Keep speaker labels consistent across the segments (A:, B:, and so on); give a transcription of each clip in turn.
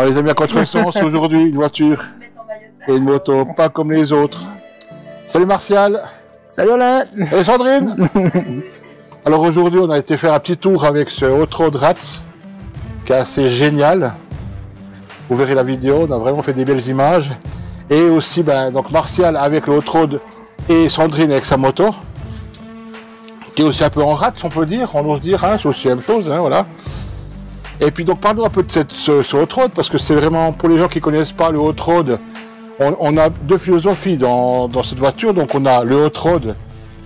A: Alors les amis, à contresens, aujourd'hui, une voiture et une moto, pas comme les autres. Salut Martial.
B: Salut Alain.
A: Et Sandrine. Alors aujourd'hui, on a été faire un petit tour avec ce Hot Rod Rats, qui est assez génial. Vous verrez la vidéo, on a vraiment fait des belles images. Et aussi, donc Martial avec le Hot Rod et Sandrine avec sa moto, qui est aussi un peu en rats, on peut dire, on ose dire, hein, c'est aussi la même chose, hein, voilà. Et puis donc parlons un peu de ce Hot Rod, parce que c'est vraiment, pour les gens qui ne connaissent pas le Hot Rod, on a deux philosophies dans cette voiture. Donc on a le Hot Rod,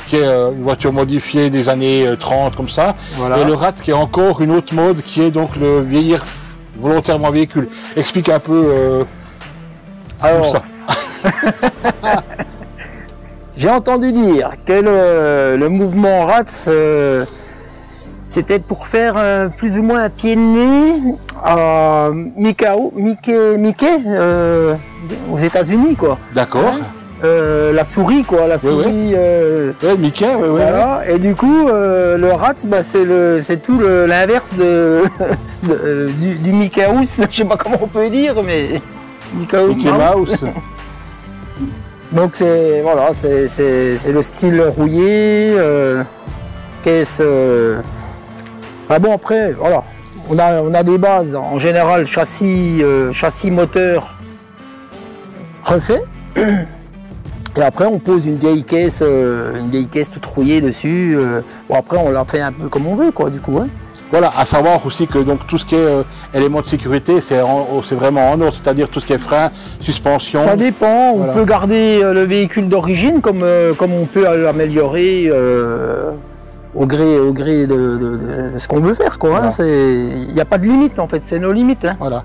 A: qui est une voiture modifiée des années 30 comme ça, voilà. Et le Rat qui est encore une autre mode, qui est donc le vieillir volontairement véhicule. Explique un peu
B: alors ça. J'ai entendu dire que le mouvement Rats, c'était pour faire plus ou moins un pied de nez à Mickey aux États-Unis, quoi.
A: D'accord.
B: Hein, la souris, quoi, la souris.
A: Ouais, Mickey, ouais,
B: voilà. Et du coup, le Rats, c'est tout l'inverse du Mickey Mouse. Je sais pas comment on peut dire, mais
A: Mickey Mouse.
B: Donc c'est voilà, c'est le style rouillé, caisse. Ah bon, après voilà, on a des bases en général, châssis moteur refait. Et après on pose une vieille caisse toute rouillée dessus. Bon, après on la fait un peu comme on veut, quoi, du coup. Hein.
A: Voilà, à savoir aussi que donc tout ce qui est éléments de sécurité, c'est vraiment en or, c'est-à-dire tout ce qui est frein, suspension. Ça
B: dépend, voilà. On peut garder le véhicule d'origine comme on peut l'améliorer au gré de ce qu'on veut faire, quoi. Voilà. Hein. Il n'y a pas de limite en fait, c'est nos limites. Hein.
A: Voilà.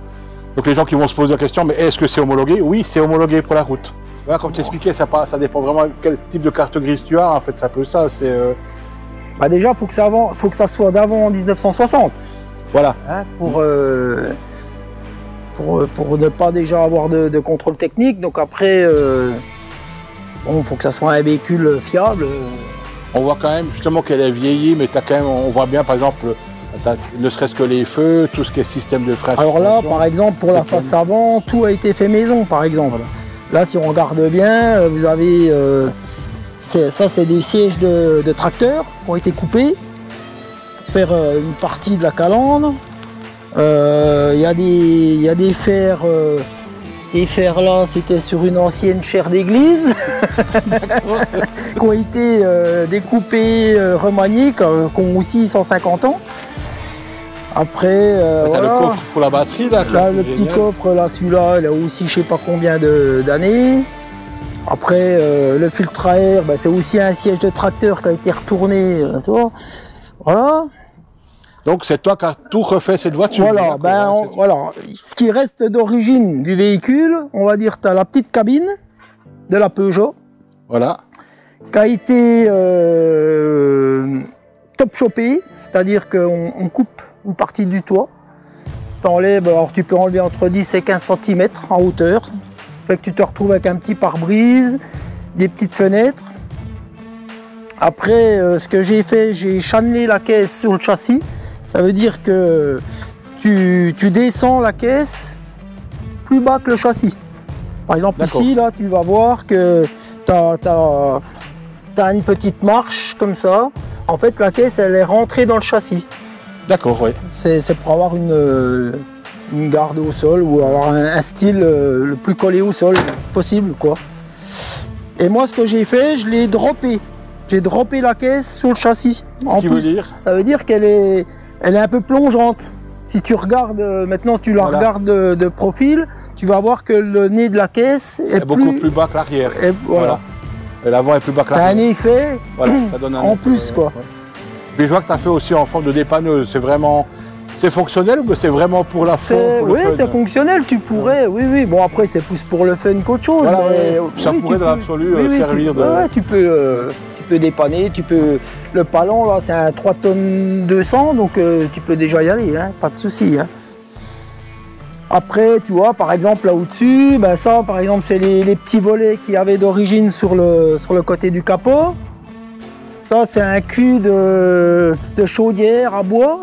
A: Donc les gens qui vont se poser la question, mais est-ce que c'est homologué? Oui, c'est homologué pour la route. Voilà, comme tu expliquais, ça dépend vraiment quel type de carte grise tu as, en fait, c'est un peu ça.
B: Déjà, faut que ça soit d'avant 1960.
A: Voilà.
B: Hein, pour ne pas déjà avoir de contrôle technique. Donc après, bon, faut que ça soit un véhicule fiable.
A: On voit quand même justement qu'elle est vieillie, mais on voit bien par exemple, ne serait-ce que les feux, tout ce qui est système de frein.
B: Alors là, par exemple, pour la face avant, tout a été fait maison, par exemple. Voilà. Là, si on regarde bien, vous avez... ça, c'est des sièges de tracteur qui ont été coupés pour faire une partie de la calandre. Il y a des fers, ces fers-là, c'était sur une ancienne chaire d'église qui ont été découpés, remaniés, qui ont aussi 150 ans. Après, voilà.
A: Le coffre pour la batterie, là
B: le petit coffre, là, celui-là, il a aussi je sais pas combien d'années. Après, le filtre à air, c'est aussi un siège de tracteur qui a été retourné, tu vois. Voilà.
A: Donc c'est toi qui as tout refait cette voiture.
B: Voilà, voilà. Ce qui reste d'origine du véhicule, on va dire, tu as la petite cabine de la Peugeot.
A: Voilà.
B: Qui a été top chopée, c'est-à-dire qu'on coupe une partie du toit. Alors tu peux enlever entre 10 et 15 cm en hauteur. Fait que tu te retrouves avec un petit pare-brise, des petites fenêtres. Après, ce que j'ai fait, j'ai channelé la caisse sur le châssis. Ça veut dire que tu descends la caisse plus bas que le châssis. Par exemple, ici, là, tu vas voir que tu as une petite marche comme ça. En fait, la caisse, elle est rentrée dans le châssis.
A: D'accord, oui.
B: C'est pour avoir une garde au sol ou avoir un style le plus collé au sol possible, quoi. Et moi, ce que j'ai fait, je l'ai droppé. J'ai droppé la caisse sur le châssis.
A: En plus,
B: ça veut dire qu'elle est un peu plongeante. Si tu regardes, maintenant, si tu la regardes de profil, tu vas voir que le nez de la caisse est
A: beaucoup plus bas que l'arrière.
B: Voilà.
A: Et l'avant est plus bas que l'arrière.
B: C'est un effet
A: ça donne
B: en plus, quoi.
A: Ouais. Puis je vois que tu as fait aussi en forme de dépanneuse. C'est fonctionnel ou c'est vraiment pour la forme?
B: Oui, c'est fonctionnel, tu pourrais, oui. Bon, après, c'est plus pour le fun qu'autre chose.
A: Voilà, ça pourrait dans l'absolu servir de...
B: Ouais, tu peux dépanner, le palon, là, c'est un 3 tonnes 200, donc tu peux déjà y aller, hein, pas de souci. Hein. Après, tu vois, par exemple, là au-dessus, ça, par exemple, c'est les petits volets qu'il y avait d'origine sur le côté du capot. Ça, c'est un cul de chaudière à bois.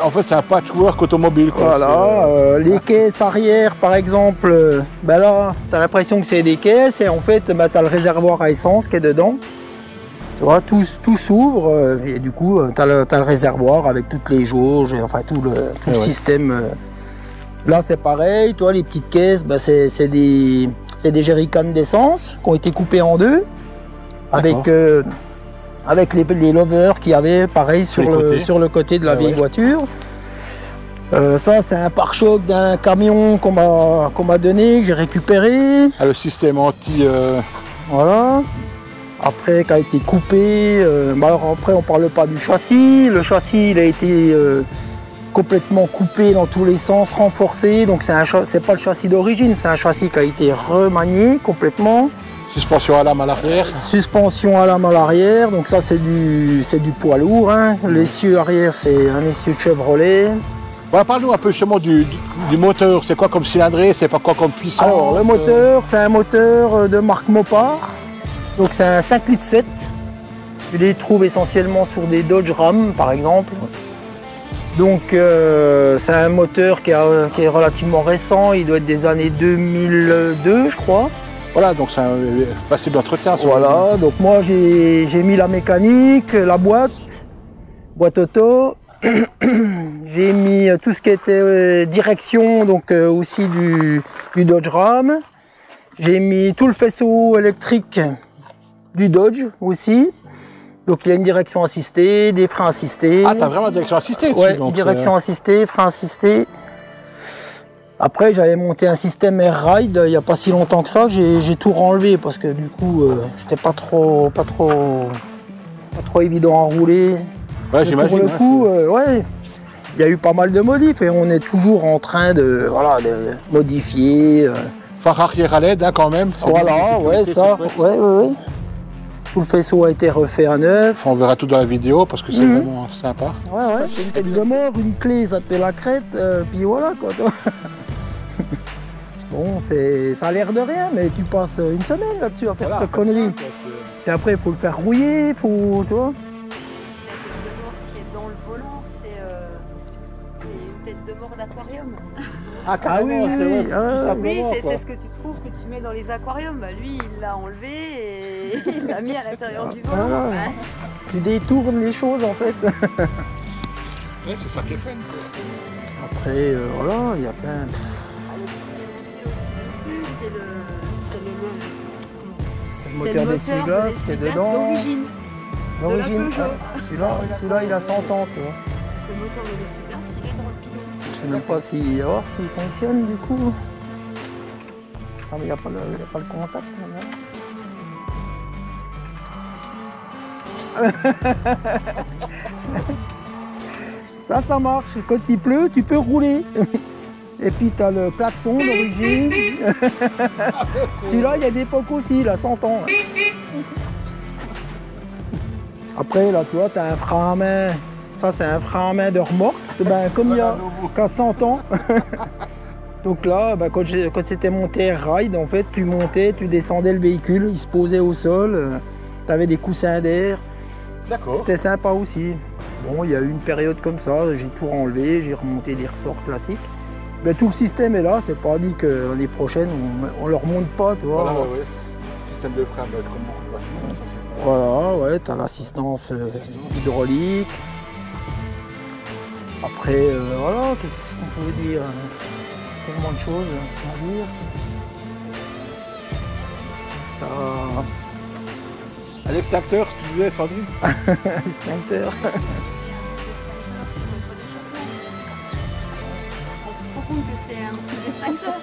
A: En fait, c'est un patchwork automobile, quoi.
B: Voilà, les caisses arrière par exemple, ben là, tu as l'impression que c'est des caisses et en fait, ben, tu as le réservoir à essence qui est dedans. Tu vois, tout s'ouvre et du coup, tu as, le réservoir avec toutes les jauges, et, enfin tout le système. Là, c'est pareil, toi, les petites caisses, ben, c'est des jerrycans d'essence qui ont été coupés en deux avec les lovers qu'il y avait pareil sur le côté de la vieille voiture. Ça, c'est un pare-choc d'un camion qu'on m'a donné, que j'ai récupéré.
A: Ah, le système anti...
B: Voilà. Après, qui a été coupé. Alors après, on ne parle pas du châssis. Le châssis, il a été complètement coupé dans tous les sens, renforcé. Donc, c'est pas le châssis d'origine, c'est un châssis qui a été remanié complètement.
A: Suspension à lame à l'arrière.
B: Suspension à lame à l'arrière. Donc ça, c'est du poids lourd. Hein. L'essieu arrière, c'est un essieu de Chevrolet.
A: Voilà, parle-nous un peu justement du moteur. C'est quoi comme cylindrée? C'est pas quoi comme puissance?
B: Alors, le moteur, c'est un moteur de marque Mopar. Donc c'est un 5,7 litres. Tu les trouves essentiellement sur des Dodge Ram, par exemple. Donc c'est un moteur qui est relativement récent. Il doit être des années 2002, je crois.
A: Voilà, donc c'est facile d'entretien.
B: Voilà, donc moi j'ai mis la mécanique, la boîte auto. J'ai mis tout ce qui était direction, donc aussi du Dodge Ram. J'ai mis tout le faisceau électrique du Dodge aussi. Donc il y a une direction assistée, des freins assistés.
A: Ah, t'as vraiment une direction assistée dessus,
B: ouais,
A: donc,
B: direction assistée, freins assistés. Après, j'avais monté un système Air Ride il n'y a pas si longtemps que ça. J'ai tout renlevé parce que du coup, c'était pas trop évident à rouler.
A: Ouais, j'imagine.
B: Pour le coup, ouais, il y a eu pas mal de modifs et on est toujours en train de modifier.
A: Phare arrière à LED, hein, quand même.
B: Voilà, ouais, ça. Ouais. Tout le faisceau a été refait à neuf.
A: On verra tout dans la vidéo parce que c'est vraiment sympa.
B: Ouais, c'est une tête de mort, une clé, ça te fait la crête, puis voilà quoi. Bon, ça a l'air de rien, mais tu passes une semaine là-dessus à faire cette connerie. Et après, il faut le faire rouiller, tu vois.
C: Dans le volant, c'est une tête de mort d'aquarium.
A: Ah, carrément,
B: oui,
A: tout simplement.
C: Oui, c'est ce que tu trouves que tu mets dans les aquariums. Bah, lui, il l'a enlevé et il l'a mis à l'intérieur du volant.
B: Voilà.
C: Ouais.
B: Tu détournes les choses en fait.
A: Ouais, c'est ça qui est fun.
B: Après, voilà, il y a plein. C'est le moteur d'essuie-glace qui est dedans. D'origine. Celui-là, il a 100 ans, tu vois.
C: Le moteur de l'essuie-glace, il est dans le pilon.
B: Je sais même pas s'il fonctionne du coup. Ah mais il n'y a pas le contact là. Ça marche. Quand il pleut, tu peux rouler. Et puis tu as le klaxon d'origine. Celui-là, il y a des pocs aussi, il a 100 ans. Après, là, tu vois, tu as un frein à main. Ça, c'est un frein à main de remorque. Ben, comme il y a qu'à 100 ans. Donc là, ben, quand c'était monté Air Ride, en fait, tu montais, tu descendais le véhicule, il se posait au sol. Tu avais des coussins d'air.
A: D'accord.
B: C'était sympa aussi. Bon, il y a eu une période comme ça, j'ai tout renlevé, j'ai remonté des ressorts classiques. Mais tout le système est là, c'est pas dit que l'année prochaine, on le remonte pas, tu vois.
A: Voilà, ouais. Système de frein, comment?
B: Voilà, ouais, tu as l'assistance hydraulique. Après, voilà, qu'est-ce qu'on peut dire? Tellement de choses à dire.
A: À l'extincteur, tu disais, Sandrine?
B: Extincteur.
C: Tu te rends compte que c'est un petit extincteur.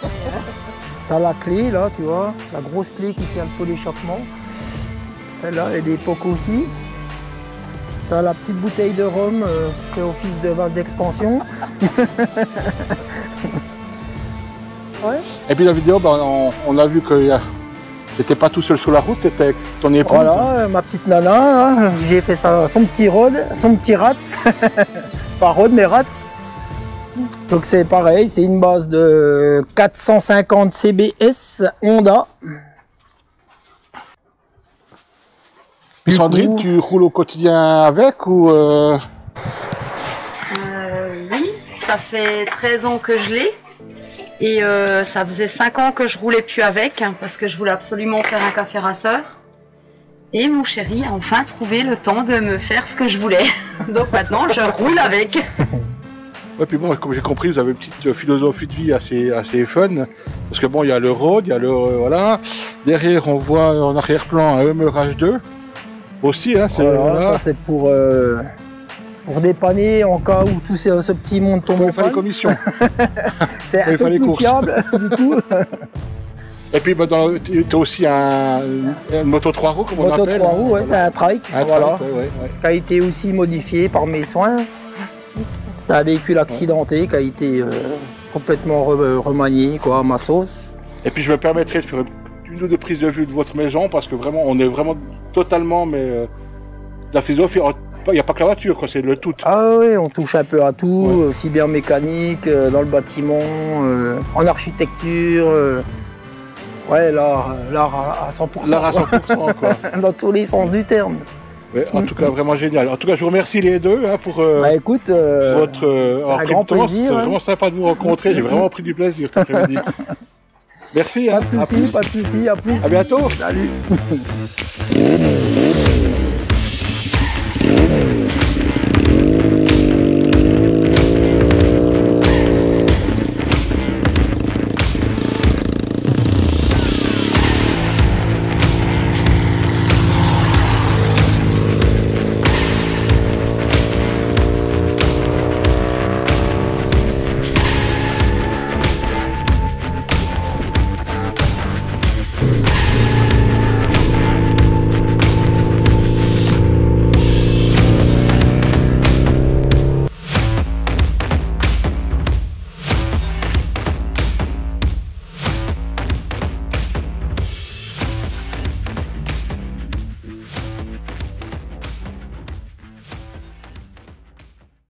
B: T'as la clé là, tu vois, la grosse clé qui tient le pot d'échappement. Celle-là, elle est d'époque aussi. T'as la petite bouteille de rhum qui fait office de vase d'expansion. Ouais.
A: Et puis dans la vidéo, on a vu que t'étais pas tout seul sur la route, t'étais avec ton épouse.
B: Voilà, ma petite nana, là, j'ai fait son petit rod, son petit Ratz. Pas rod, mais Ratz. Donc c'est pareil, c'est une base de 450 CBS Honda.
A: Puis Sandrine, tu roules au quotidien avec ou
C: ça fait 13 ans que je l'ai. Et ça faisait 5 ans que je roulais plus avec, hein, parce que je voulais absolument faire un café rasseur. Et mon chéri a enfin trouvé le temps de me faire ce que je voulais. Donc maintenant, je roule avec.
A: Ouais, puis bon, comme j'ai compris, vous avez une petite philosophie de vie assez fun. Parce que bon, il y a le road, il y a le... voilà. Derrière, on voit en arrière-plan un Hummer H2. Aussi, hein, c'est...
B: Voilà, ça c'est pour dépanner en cas où tout ce petit monde tombe en
A: il fallait
B: panne.
A: commission.
B: C'est un peu plus fiable, du coup.
A: Et puis, bah, tu as aussi une moto 3 roues, comme on
B: Moto
A: appelle.
B: 3 roues, ouais,
A: Voilà.
B: c'est un trike,
A: Un
B: voilà.
A: trike, ouais.
B: Qui a été aussi modifié par mes soins. C'est un véhicule accidenté qui a été complètement remanié, quoi, à ma sauce.
A: Et puis, je me permettrai de faire une ou deux prises de vue de votre maison, parce que vraiment, on est vraiment totalement, mais la philosophie, il n'y a pas que la voiture, quoi, c'est le tout.
B: Ah oui, on touche un peu à tout, aussi bien mécanique, dans le bâtiment, en architecture. Ouais, l'art à 100%.
A: L'art à 100%, quoi.
B: Dans tous les sens du terme.
A: Ouais, en tout cas, vraiment génial. En tout cas, je vous remercie les deux hein, pour
B: Bah écoute,
A: votre
B: un grand plaisir.
A: C'est vraiment sympa de vous rencontrer. J'ai vraiment pris du plaisir cet après-midi. Merci.
B: Pas de soucis, pas de soucis. À plus.
A: À bientôt.
B: Salut.